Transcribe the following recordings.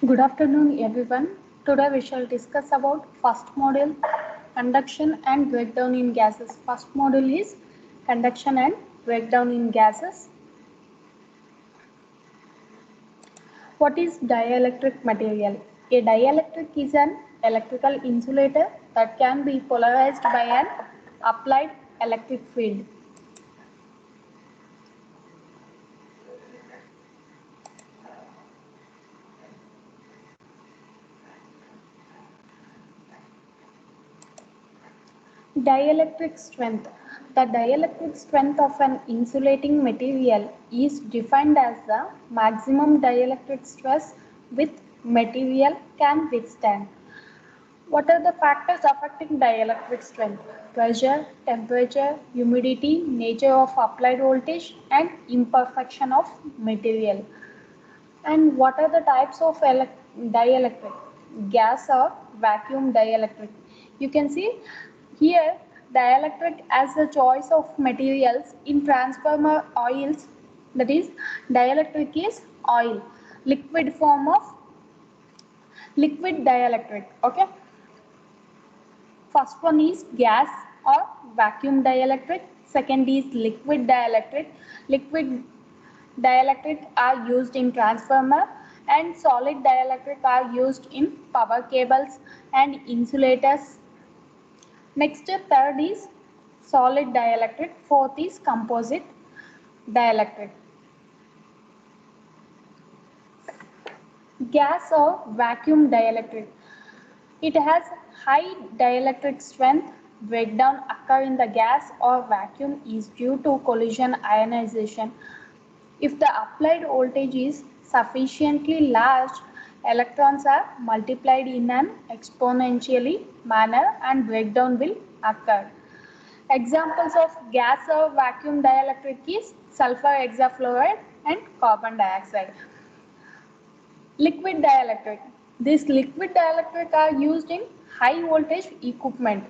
Good afternoon, everyone. Today we shall discuss about first module, conduction and breakdown in gases. First module is conduction and breakdown in gases. What is dielectric material? A dielectric is an electrical insulator that can be polarized by an applied electric field. Dielectric strength. The dielectric strength of an insulating material is defined as the maximum dielectric stress which material can withstand. What are the factors affecting dielectric strength? Pressure, temperature, humidity, nature of applied voltage, and imperfection of material. And what are the types of dielectric? Gas or vacuum dielectric. You can see here dielectric as the choice of materials in transformer oils. That is, dielectric is oil, liquid form of liquid dielectric. Okay. First one is gas or vacuum dielectric. Second is liquid dielectric. Liquid dielectric are used in transformer and solid dielectric are used in power cables and insulators. Next, third is solid dielectric. Fourth is composite dielectric. Gas or vacuum dielectric. It has high dielectric strength. Breakdown occur in the gas or vacuum is due to collision ionization. If the applied voltage is sufficiently large, electrons are multiplied in an exponentially manner and breakdown will occur. Examples of gas or vacuum dielectric is sulfur hexafluoride and carbon dioxide. Liquid dielectric. These liquid dielectric are used in high voltage equipment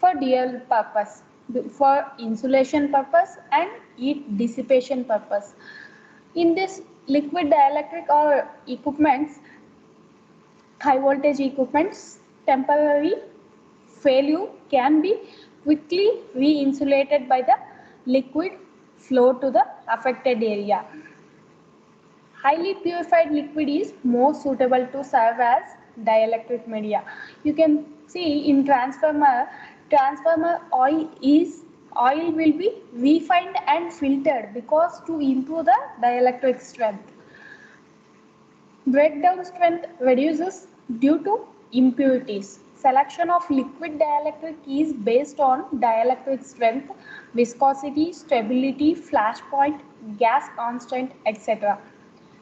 for dual purpose, for insulation purpose and heat dissipation purpose. In this liquid dielectric or equipments, high voltage equipments, temporary failure can be quickly re-insulated by the liquid flow to the affected area. Highly purified liquid is more suitable to serve as dielectric media. You can see in transformer oil will be refined and filtered because to improve the dielectric strength. Breakdown strength reduces due to impurities. Selection of liquid dielectric is based on dielectric strength, viscosity, stability, flash point, gas constant, etc.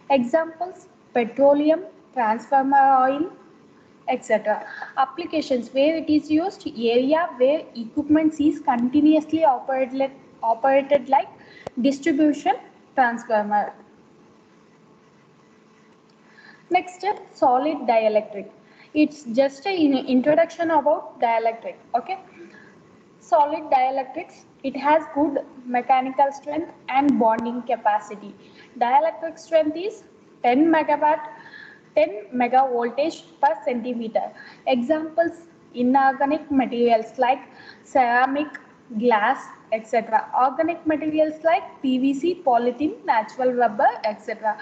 Examples: petroleum, transformer oil, etc. Applications where it is used: area where equipment is continuously operated like distribution transformer. Next, solid dielectric. It's just an introduction about dielectric. Okay. Solid dielectrics, it has good mechanical strength and bonding capacity. Dielectric strength is 10 megawatt, 10 megavoltage per centimeter. Examples: inorganic materials like ceramic, glass, etc. Organic materials like PVC, polythene, natural rubber, etc.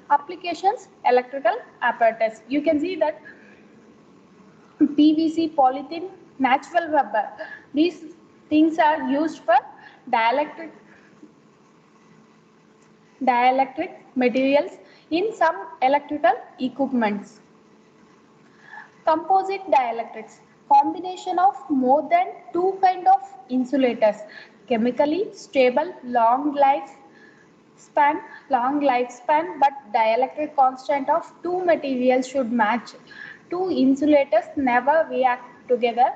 Applications: electrical apparatus. You can see that PVC, polythene, natural rubber. These things are used for dielectric materials in some electrical equipments. Composite dielectrics. Combination of more than two kind of insulators. Chemically stable, long lifespan, but dielectric constant of two materials should match. Two insulators never react together.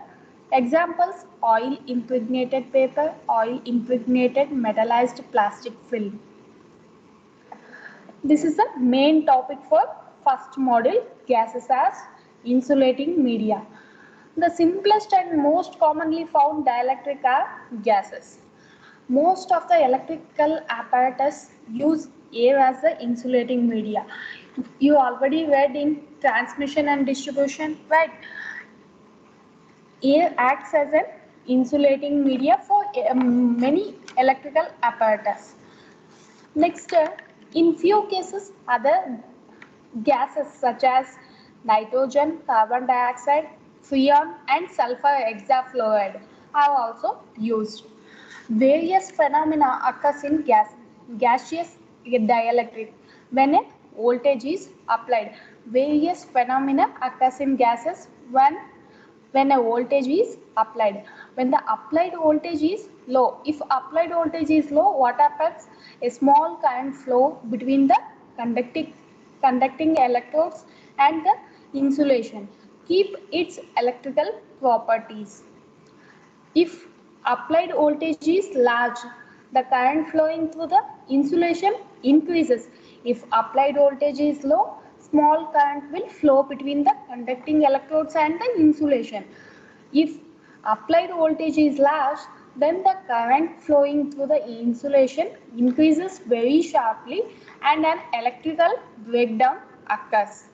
Examples: oil impregnated paper, oil impregnated metallized plastic film. This is the main topic for first module, gases as insulating media. The simplest and most commonly found dielectric are gases. Most of the electrical apparatus use air as the insulating media. You already read in transmission and distribution, right? Air acts as an insulating media for many electrical apparatus. Next, in few cases, other gases such as nitrogen, carbon dioxide, freon, and sulfur hexafluoride are also used. Various phenomena occurs in gaseous dielectric when a voltage is applied. Various phenomena occurs in gases when a voltage is applied. When the applied voltage is low, if applied voltage is low, what happens? A small current flow between the conducting electrodes and the insulation. Keep its electrical properties. If applied voltage is large, the current flowing through the insulation increases. If applied voltage is low, small current will flow between the conducting electrodes and the insulation. If applied voltage is large, then the current flowing through the insulation increases very sharply and an electrical breakdown occurs.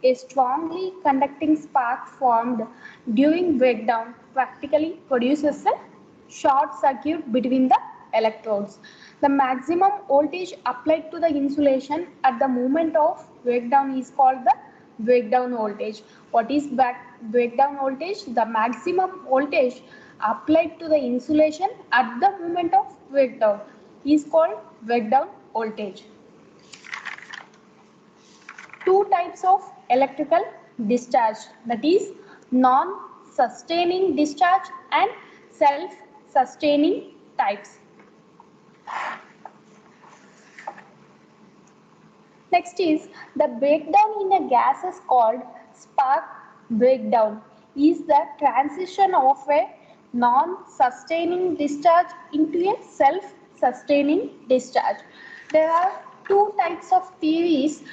A strongly conducting spark formed during breakdown practically produces a short circuit between the electrodes. The maximum voltage applied to the insulation at the moment of breakdown is called the breakdown voltage. What is breakdown voltage? The maximum voltage applied to the insulation at the moment of breakdown is called breakdown voltage. Two types of electrical discharge, that is non-sustaining discharge and self-sustaining types. Next is the breakdown in a gas is called spark breakdown, is the transition of a non-sustaining discharge into a self-sustaining discharge. There are two types of theories,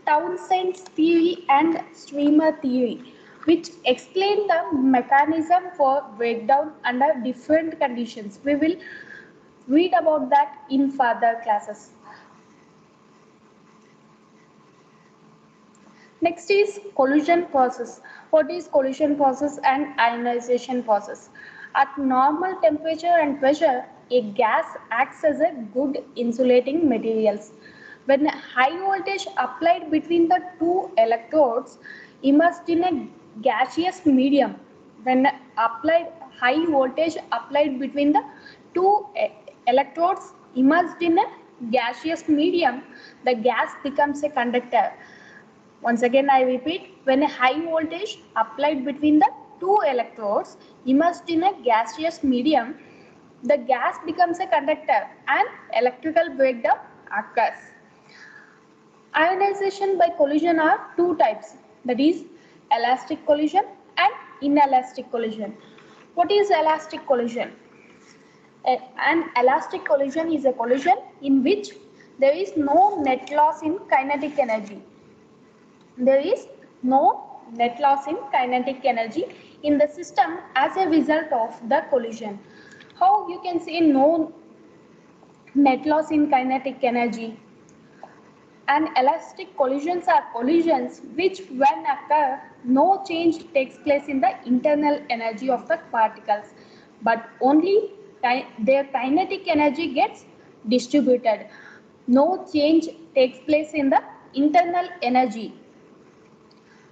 Townsend's theory and streamer theory, which explain the mechanism for breakdown under different conditions. We will read about that in further classes. Next is collision process. What is collision process and ionization process? At normal temperature and pressure, a gas acts as a good insulating materials. When high voltage applied between the two electrodes immersed in a gaseous medium, when applied high voltage applied between the two electrodes immersed in a gaseous medium, the gas becomes a conductor. Once again I repeat, when a high voltage applied between the two electrodes immersed in a gaseous medium, the gas becomes a conductor and electrical breakdown occurs. Ionization by collision are two types, that is elastic collision and inelastic collision. What is elastic collision? An elastic collision is a collision in which there is no net loss in kinetic energy. There is no net loss in kinetic energy in the system as a result of the collision. How you can say no net loss in kinetic energy? And elastic collisions are collisions which when occur, no change takes place in the internal energy of the particles, but only their kinetic energy gets distributed. No change takes place in the internal energy.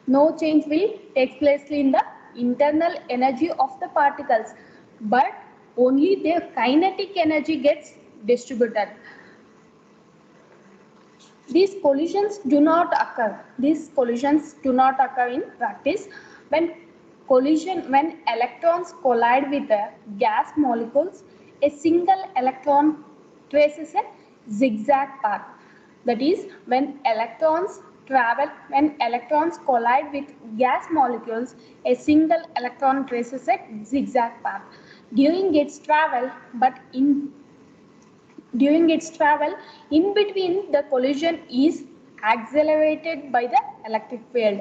No change will take place in the internal energy of the particles, but only their kinetic energy gets distributed. These collisions do not occur. These collisions do not occur in practice. When electrons collide with the gas molecules, a single electron traces a zigzag path. That is, when electrons collide with gas molecules, a single electron traces a zigzag path. During its travel, in between the collision is accelerated by the electric field.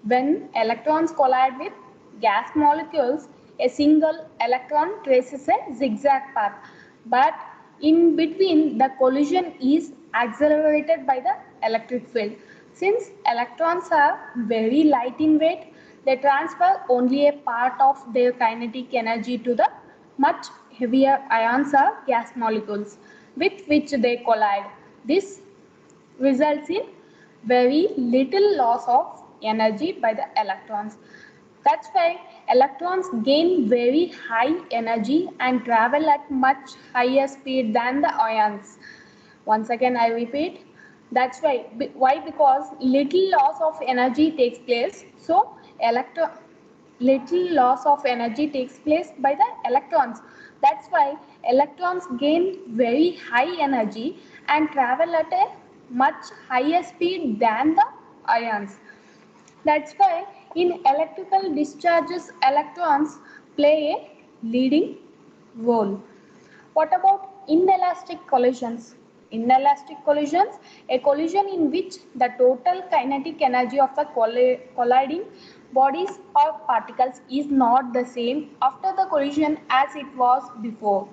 When electrons collide with gas molecules, a single electron traces a zigzag path. but in between the collision is accelerated by the electric field. Since electrons are very light in weight, they transfer only a part of their kinetic energy to the much heavier ions or gas molecules with which they collide. This results in very little loss of energy by the electrons. That's why electrons gain very high energy and travel at much higher speed than the ions. Once again I repeat, that's why because little loss of energy takes place. So little loss of energy takes place by the electrons. That's why electrons gain very high energy and travel at a much higher speed than the ions. That's why in electrical discharges, electrons play a leading role. What about inelastic collisions? Inelastic collisions, a collision in which the total kinetic energy of the colliding bodies or particles is not the same after the collision as it was before.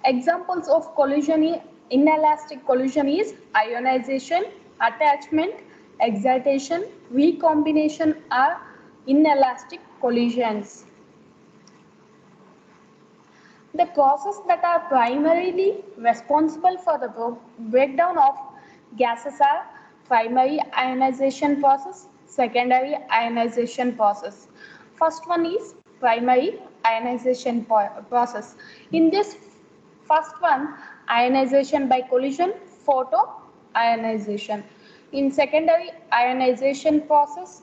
Examples of inelastic collision is ionization, attachment, excitation, recombination are inelastic collisions. The processes that are primarily responsible for the breakdown of gases are primary ionization process, secondary ionization process. First one is primary ionization process. In this first one, ionization by collision, photoionization. In secondary ionization process,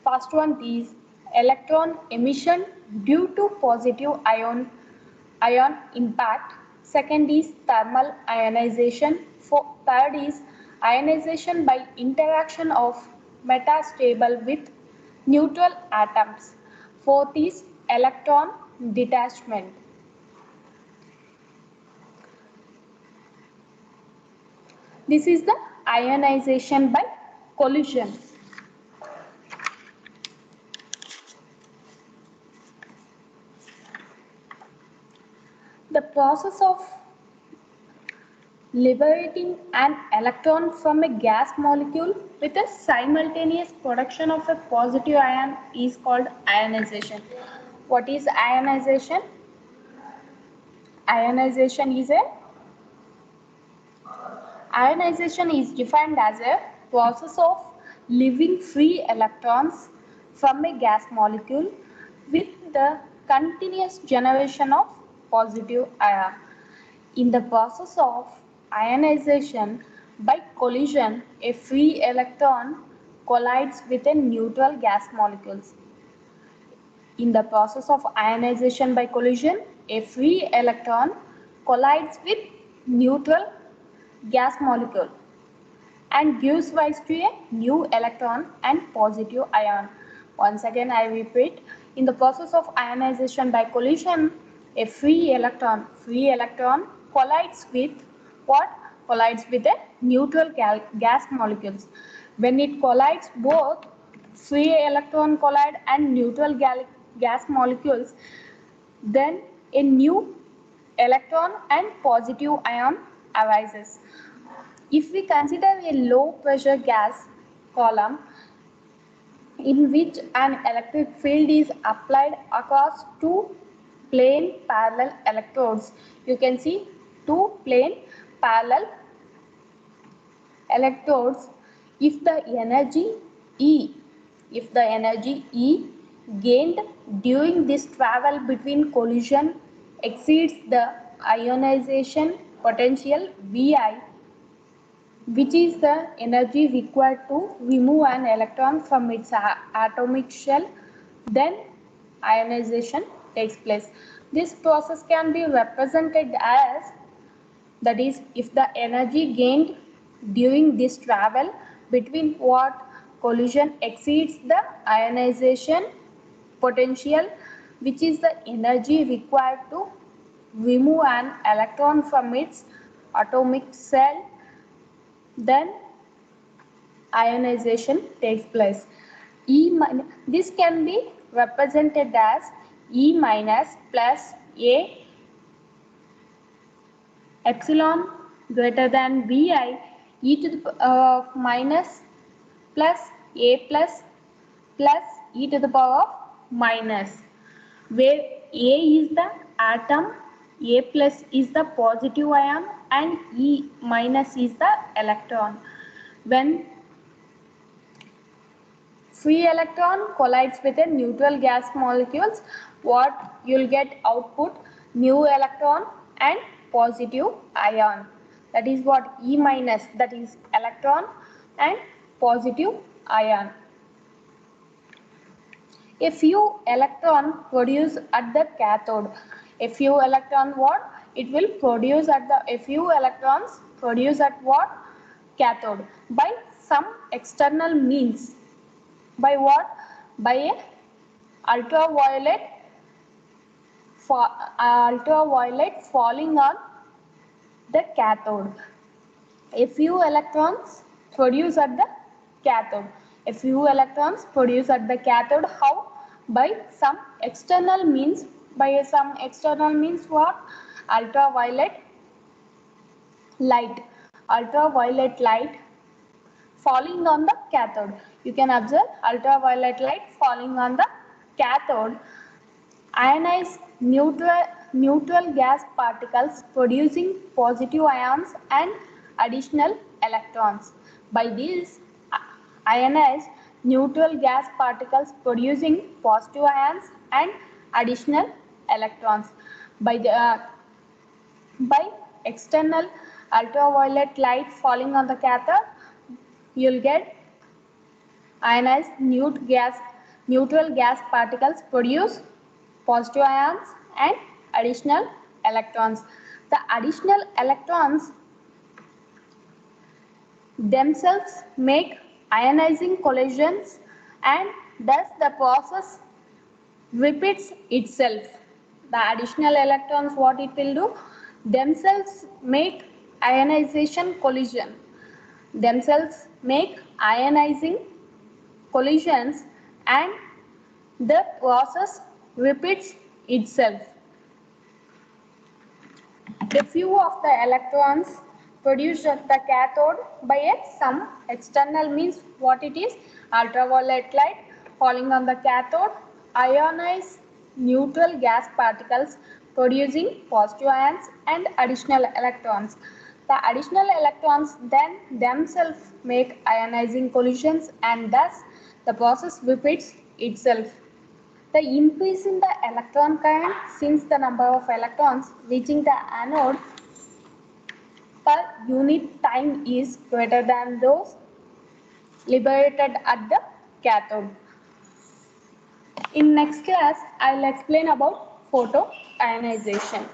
first one is electron emission due to positive ion impact. Second is thermal ionization. Third is ionization by interaction of metastable with neutral atoms. Fourth is electron detachment. This is the ionization by collision. The process of liberating an electron from a gas molecule with a simultaneous production of a positive ion is called ionization. What is ionization? Ionization is defined as a process of leaving free electrons from a gas molecule with the continuous generation of positive ion. In the process of ionization by collision, a free electron collides with a neutral gas molecules. In the process of ionization by collision, a free electron collides with neutral gas molecule and gives rise to a new electron and positive ion. Once again I repeat, in the process of ionization by collision, a free electron collides with what? Collides with a neutral gas molecules. When it collides both free electron collide and neutral gas molecules, then a new electron and positive ion arises. If we consider a low pressure gas column in which an electric field is applied across two plane parallel electrodes, you can see two plane parallel electrodes. If the energy E gained during this travel between collision exceeds the ionization potential Vi, which is the energy required to remove an electron from its atomic shell, then ionization takes place. This process can be represented as, that is, if the energy gained during this travel between what collision exceeds the ionization potential, which is the energy required to remove an electron from its atomic shell, then ionization takes place. This can be represented as E minus plus A epsilon greater than Vi e to the power of minus plus A plus e to the power of minus, where A is the atom, A plus is the positive ion and E minus is the electron. When free electron collides with a neutral gas molecules, what you'll get output new electron and positive ion. That is what E minus, that is electron and positive ion. A few electron produce at the cathode. A few electron what? It will produce at the, a few electrons produce at what? Cathode. By some external means. By what? By a ultraviolet falling on the cathode. A few electrons produce at the cathode. A few electrons produce at the cathode. How? By some external means. By some external means what? Ultraviolet light. Ultraviolet light falling on the cathode. You can observe ultraviolet light falling on the cathode. Ionized neutral gas particles producing positive ions and additional electrons. By these ionized neutral gas particles producing positive ions and additional electrons. By external ultraviolet light falling on the cathode, you'll get ionized neutral gas particles produce positive ions and additional electrons. The additional electrons themselves make ionizing collisions and thus the process repeats itself. The additional electrons, what it will do? Themselves make ionization collision. Themselves make ionizing collisions and the process repeats itself. A few of the electrons produced at the cathode by some external means, what it is? Ultraviolet light falling on the cathode, ionized neutral gas particles producing positive ions and additional electrons. The additional electrons then themselves make ionizing collisions and thus the process repeats itself. The increase in the electron current, since the number of electrons reaching the anode per unit time is greater than those liberated at the cathode. In next class, I will explain about photoionization.